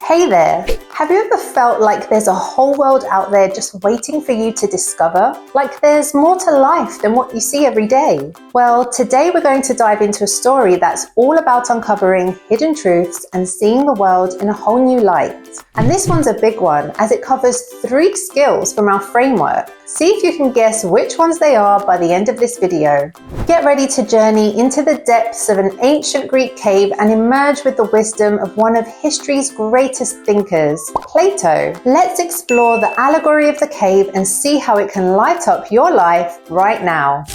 Hey there! Have you ever felt like there's a whole world out there just waiting for you to discover? Like there's more to life than what you see every day? Well, today we're going to dive into a story that's all about uncovering hidden truths and seeing the world in a whole new light. And this one's a big one as it covers 3 skills from our framework. See if you can guess which ones they are by the end of this video. Get ready to journey into the depths of an ancient Greek cave and emerge with the wisdom of one of history's greatest thinkers, Plato. Let's explore the allegory of the cave and see how it can light up your life right now.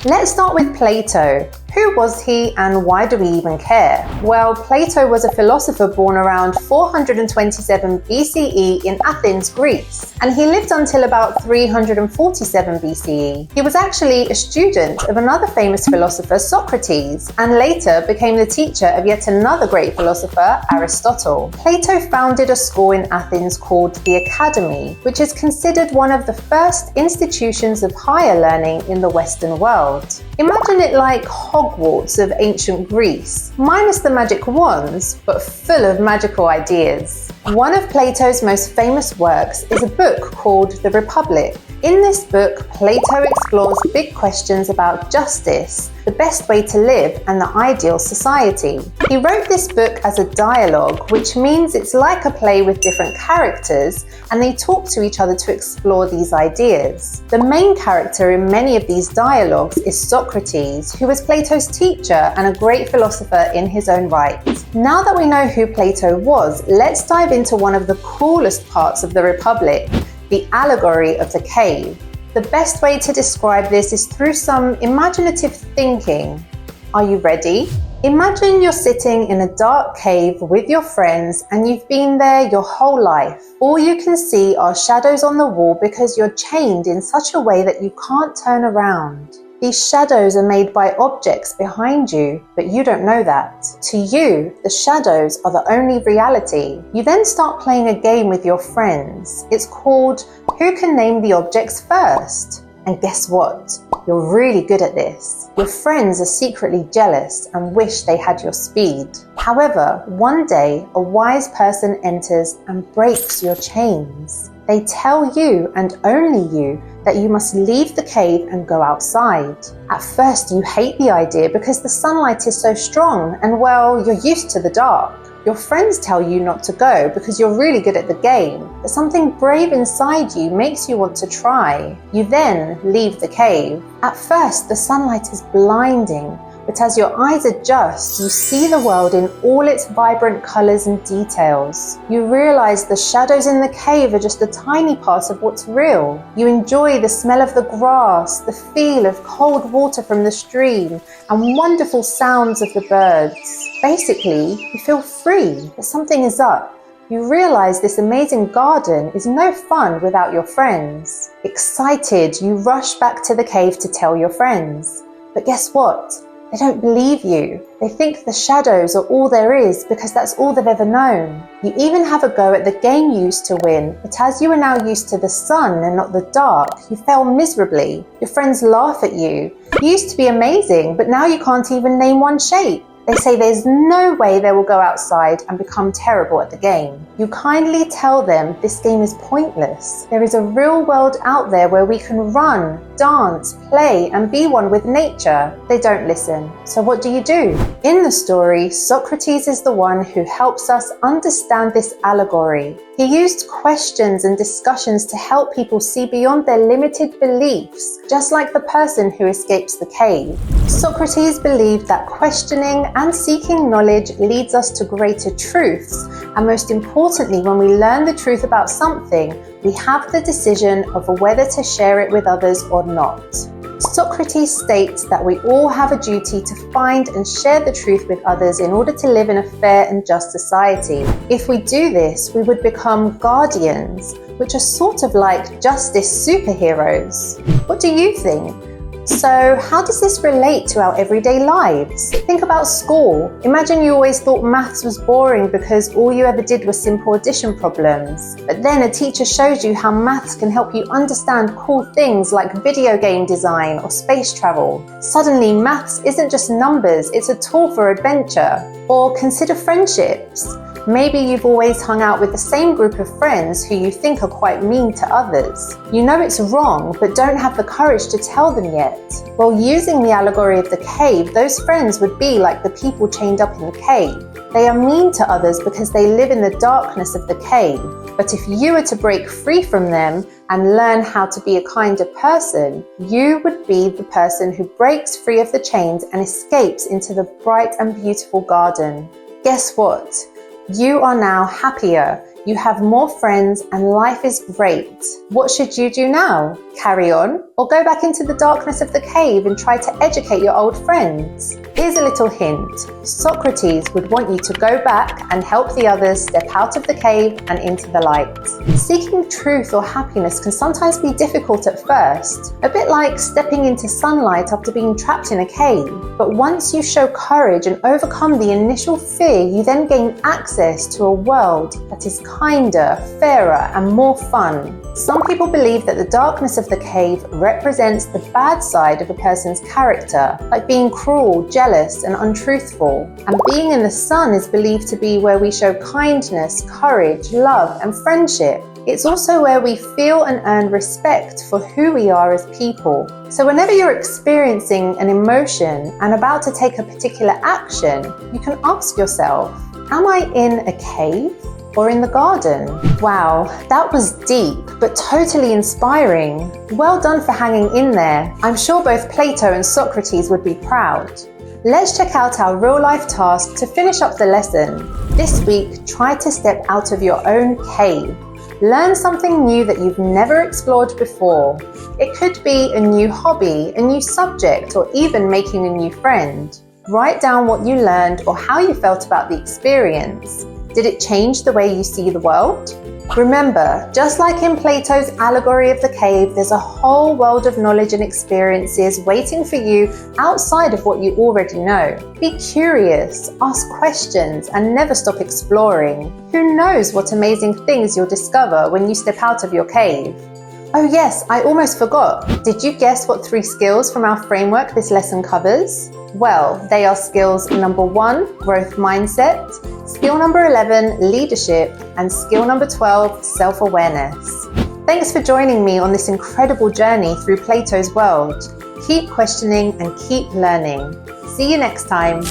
Let's start with Plato. Who was he and why do we even care? Well, Plato was a philosopher born around 427 BCE in Athens, Greece, and he lived until about 347 BCE. He was actually a student of another famous philosopher, Socrates, and later became the teacher of yet another great philosopher, Aristotle. Plato founded a school in Athens called the Academy, which is considered one of the first institutions of higher learning in the Western world. Imagine it like Hogwarts of ancient Greece, minus the magic wands, but full of magical ideas. One of Plato's most famous works is a book called The Republic. In this book, Plato explores big questions about justice, the best way to live, and the ideal society. He wrote this book as a dialogue, which means it's like a play with different characters, and they talk to each other to explore these ideas. The main character in many of these dialogues is Socrates, who was Plato's teacher and a great philosopher in his own right. Now that we know who Plato was, let's dive into one of the coolest parts of the Republic, the allegory of the cave. The best way to describe this is through some imaginative thinking. Are you ready? Imagine you're sitting in a dark cave with your friends and you've been there your whole life. All you can see are shadows on the wall because you're chained in such a way that you can't turn around. These shadows are made by objects behind you, but you don't know that. To you, the shadows are the only reality. You then start playing a game with your friends. It's called Who Can Name the Objects First? And guess what? You're really good at this. Your friends are secretly jealous and wish they had your speed. However, one day, a wise person enters and breaks your chains. They tell you, and only you, that you must leave the cave and go outside. At first, you hate the idea because the sunlight is so strong and, well, you're used to the dark. Your friends tell you not to go because you're really good at the game, but something brave inside you makes you want to try. You then leave the cave. At first, the sunlight is blinding, but as your eyes adjust, you see the world in all its vibrant colors and details. You realize the shadows in the cave are just a tiny part of what's real. You enjoy the smell of the grass, the feel of cold water from the stream, and wonderful sounds of the birds. Basically, you feel free, but something is up. You realize this amazing garden is no fun without your friends. Excited, you rush back to the cave to tell your friends. But guess what? They don't believe you. They think the shadows are all there is because that's all they've ever known. You even have a go at the game you used to win, but as you are now used to the sun and not the dark, you fail miserably. Your friends laugh at you. You used to be amazing, but now you can't even name one shape. They say there's no way they will go outside and become terrible at the game. You kindly tell them this game is pointless. There is a real world out there where we can run, dance, play, and be one with nature. They don't listen. So what do? In the story, Socrates is the one who helps us understand this allegory. He used questions and discussions to help people see beyond their limited beliefs, just like the person who escapes the cave. Socrates believed that questioning and seeking knowledge leads us to greater truths, and most importantly, when we learn the truth about something, we have the decision of whether to share it with others or not. Socrates states that we all have a duty to find and share the truth with others in order to live in a fair and just society. If we do this, we would become guardians, which are sort of like justice superheroes. What do you think? So how does this relate to our everyday lives? Think about school. Imagine you always thought maths was boring because all you ever did was simple addition problems. But then a teacher showed you how maths can help you understand cool things like video game design or space travel. Suddenly maths isn't just numbers, it's a tool for adventure. Or consider friendships. Maybe you've always hung out with the same group of friends who you think are quite mean to others. You know it's wrong, but don't have the courage to tell them yet. Well, using the allegory of the cave, those friends would be like the people chained up in the cave. They are mean to others because they live in the darkness of the cave. But if you were to break free from them and learn how to be a kinder person, you would be the person who breaks free of the chains and escapes into the bright and beautiful garden. Guess what? You are now happier, you have more friends, and life is great. What should you do now? Carry on, or go back into the darkness of the cave and try to educate your old friends? Here's a little hint. Socrates would want you to go back and help the others step out of the cave and into the light. Seeking truth or happiness can sometimes be difficult at first, a bit like stepping into sunlight after being trapped in a cave. But once you show courage and overcome the initial fear, you then gain access to a world that is kinder, fairer, and more fun. Some people believe that the darkness of the cave represents the bad side of a person's character, like being cruel, jealous, and untruthful. And being in the sun is believed to be where we show kindness, courage, love, and friendship. It's also where we feel and earn respect for who we are as people. So whenever you're experiencing an emotion and about to take a particular action, you can ask yourself, am I in a cave or in the garden? Wow, that was deep, but totally inspiring. Well done for hanging in there. I'm sure both Plato and Socrates would be proud. Let's check out our real-life task to finish up the lesson. This week, try to step out of your own cave. Learn something new that you've never explored before. It could be a new hobby, a new subject, or even making a new friend. Write down what you learned or how you felt about the experience. Did it change the way you see the world? Remember, just like in Plato's Allegory of the Cave, there's a whole world of knowledge and experiences waiting for you outside of what you already know. Be curious, ask questions, and never stop exploring. Who knows what amazing things you'll discover when you step out of your cave? Oh yes, I almost forgot. Did you guess what 3 skills from our framework this lesson covers? Well, they are skills number 1, growth mindset, skill number 11, leadership, and skill number 12, self-awareness. Thanks for joining me on this incredible journey through Plato's world. Keep questioning and keep learning. See you next time.